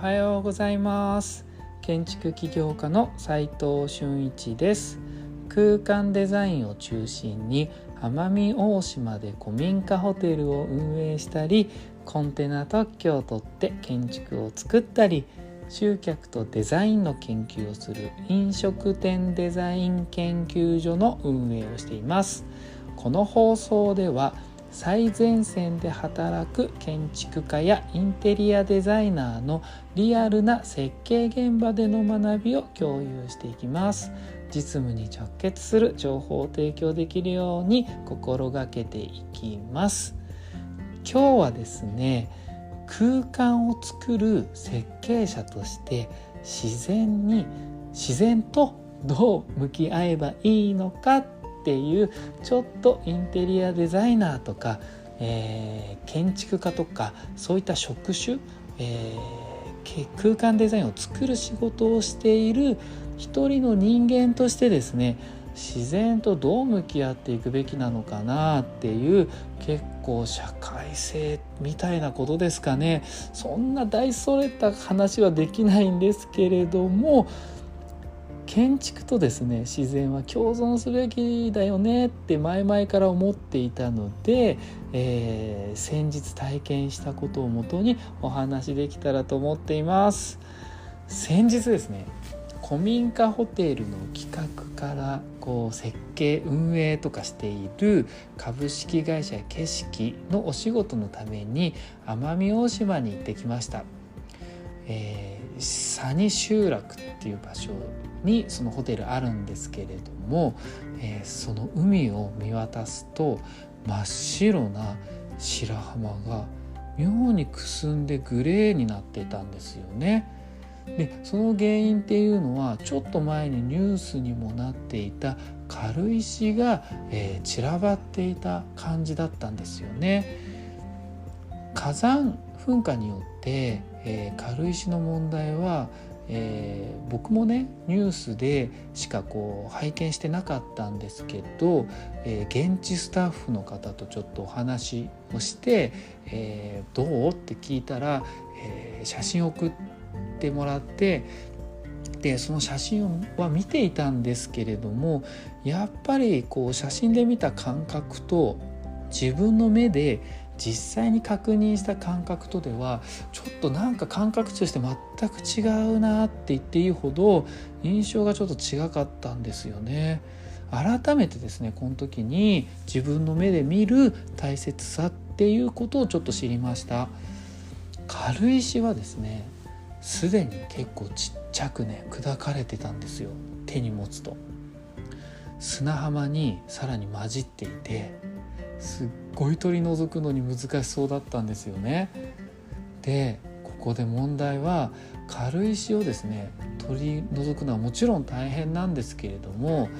はようございます。建築起業家の斉藤俊一です。空間デザインを中心に奄美大島で古民家ホテルを運営したり、コンテナ特許を取って建築を作ったり、集客とデザインの研究をする飲食店デザイン研究所の運営をしています。この放送では最前線で働く建築家やインテリアデザイナーのリアルな設計現場での学びを共有していきます。実務に直結する情報を提供できるように心がけていきます。今日はですね、空間を作る設計者として自然とどう向き合えばいいのかっていう、ちょっとインテリアデザイナーとか、建築家とかそういった職種、空間デザインを作る仕事をしている一人の人間としてですね、自然とどう向き合っていくべきなのかなっていう、結構社会性みたいなことですかね。そんな大それた話はできないんですけれども、建築とですね自然は共存すべきだよねって前々から思っていたので、先日体験したことをもとにお話できたらと思っています。先日ですね、古民家ホテルの企画から設計運営とかしている株式会社景色のお仕事のために奄美大島に行ってきました。佐仁集落っていう場所にそのホテルあるんですけれども、その海を見渡すと真っ白な白浜が妙にくすんでグレーになっていたんですよね。でその原因っていうのは、ちょっと前にニュースにもなっていた軽石が、散らばっていた感じだったんですよね。火山噴火によって、軽石の問題は、僕もねニュースでしか拝見してなかったんですけど、現地スタッフの方とちょっとお話をして、どうって聞いたら、写真を送ってもらって、でその写真は見ていたんですけれども、やっぱり写真で見た感覚と自分の目で実際に確認した感覚とではちょっとなんか感覚として全く違うなって言っていいほど印象がちょっと違かったんですよね。改めてですね、この時に自分の目で見る大切さっていうことをちょっと知りました。軽石はですね、すでに結構ちっちゃくね砕かれてたんですよ。手に持つと砂浜にさらに混じっていて、すっごい取り除くのに難しそうだったんですよね。でここで問題は、軽石をですね取り除くのはもちろん大変なんですけれども、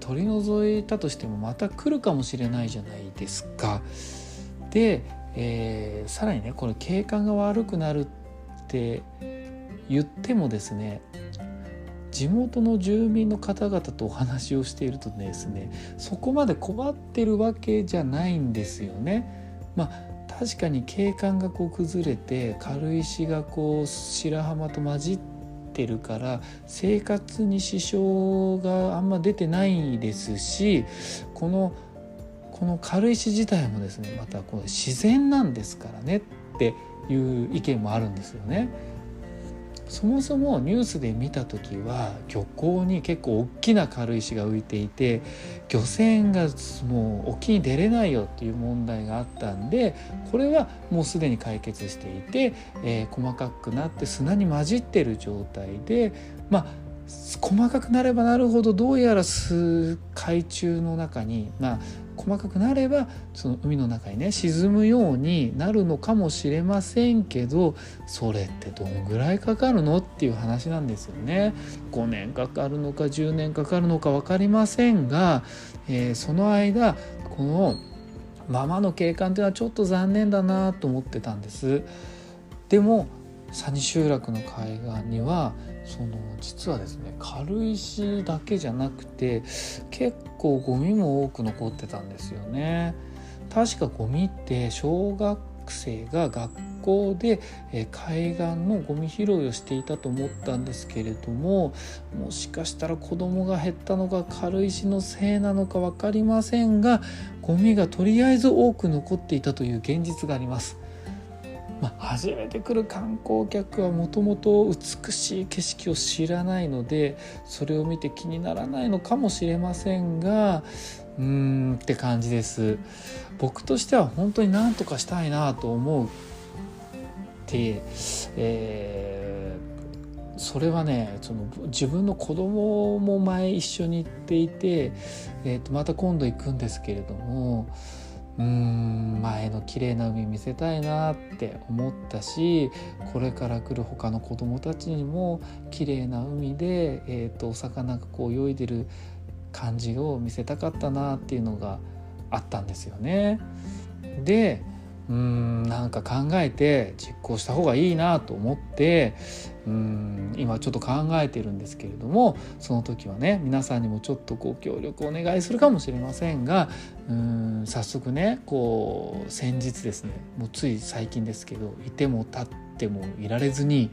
取り除いたとしてもまた来るかもしれないじゃないですか。で、さらにね、これ景観が悪くなるって言ってもですね、地元の住民の方々とお話をしているとですね、そこまで困ってるわけじゃないんですよね。確かに景観が崩れて軽石が白浜と混じってるから生活に支障があんま出てないですし、この軽石自体もですね、また自然なんですからねっていう意見もあるんですよね。そもそもニュースで見た時は漁港に結構大きな軽石が浮いていて、漁船がもう沖に出れないよっていう問題があったんで、これはもうすでに解決していて、細かくなって砂に混じっている状態で、細かくなればなるほどどうやら海中の中に、細かくなればその海の中にね沈むようになるのかもしれませんけど、それってどんぐらいかかるのっていう話なんですよね。5年かかるのか10年かかるのか分かりませんが、その間このままの景観というのはちょっと残念だなと思ってたんです。でも佐仁集落の海岸には実はですね、軽石だけじゃなくて結構ゴミも多く残ってたんですよね。確かゴミって小学学生が学校で海岸のゴミ拾いをしていたと思ったんですけれども、もしかしたら子供が減ったのか軽石のせいなのか分かりませんが、ゴミがとりあえず多く残っていたという現実があります。初めて来る観光客はもともと美しい景色を知らないので、それを見て気にならないのかもしれませんが、って感じです。僕としては本当に何とかしたいなと思うって、それはね、自分の子供も前一緒に行っていて、また今度行くんですけれども、前の綺麗な海見せたいなって思ったし、これから来る他の子どもたちにも綺麗な海で、お魚がこう泳いでる感じを見せたかったなっていうのがあったんですよね。でなんか考えて実行した方がいいなと思って今ちょっと考えてるんですけれども、その時はね、皆さんにもちょっとご協力お願いするかもしれませんが、早速ね、先日ですね、もうつい最近ですけど、いても立ってもいられずに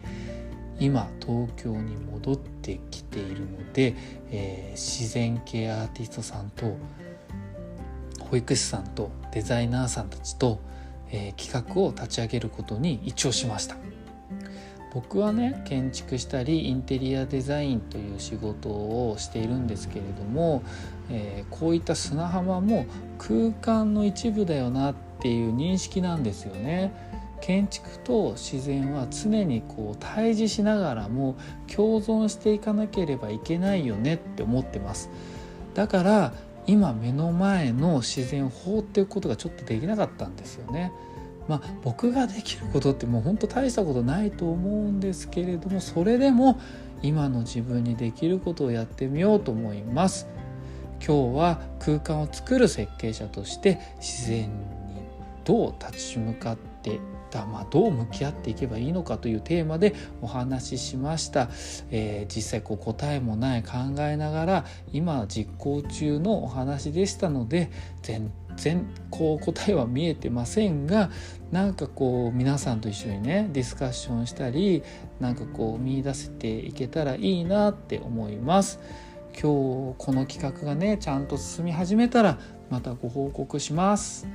今東京に戻ってきているので、自然系アーティストさんと保育士さんとデザイナーさんたちと、企画を立ち上げることに一応しました。僕はね、建築したりインテリアデザインという仕事をしているんですけれども、こういった砂浜も空間の一部だよなっていう認識なんですよね。建築と自然は常に対峙しながらも共存していかなければいけないよねって思ってます。だから今目の前の自然を放っておくことがちょっとできなかったんですよね。僕ができることってもう本当大したことないと思うんですけれども、それでも今の自分にできることをやってみようと思います。今日は空間を作る設計者として自然にどう立ち向かってどう向き合っていけばいいのかというテーマでお話ししました。実際答えもない考えながら今実行中のお話でしたので、全然答えは見えてませんが、なんか皆さんと一緒にねディスカッションしたり、なんか見出せていけたらいいなって思います。今日この企画がねちゃんと進み始めたらまたご報告します。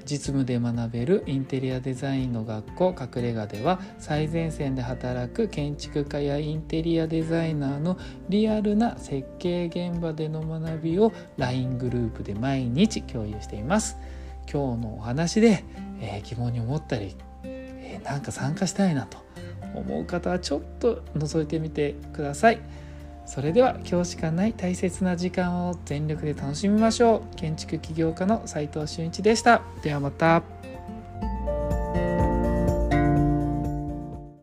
実務で学べるインテリアデザインの学校隠れ家では、最前線で働く建築家やインテリアデザイナーのリアルな設計現場での学びを LINE グループで毎日共有しています。今日のお話で、疑問に思ったり、なんか参加したいなと思う方はちょっと覗いてみてください。それでは今日しかない大切な時間を全力で楽しみましょう。建築起業家の斉藤俊一でした。ではまた。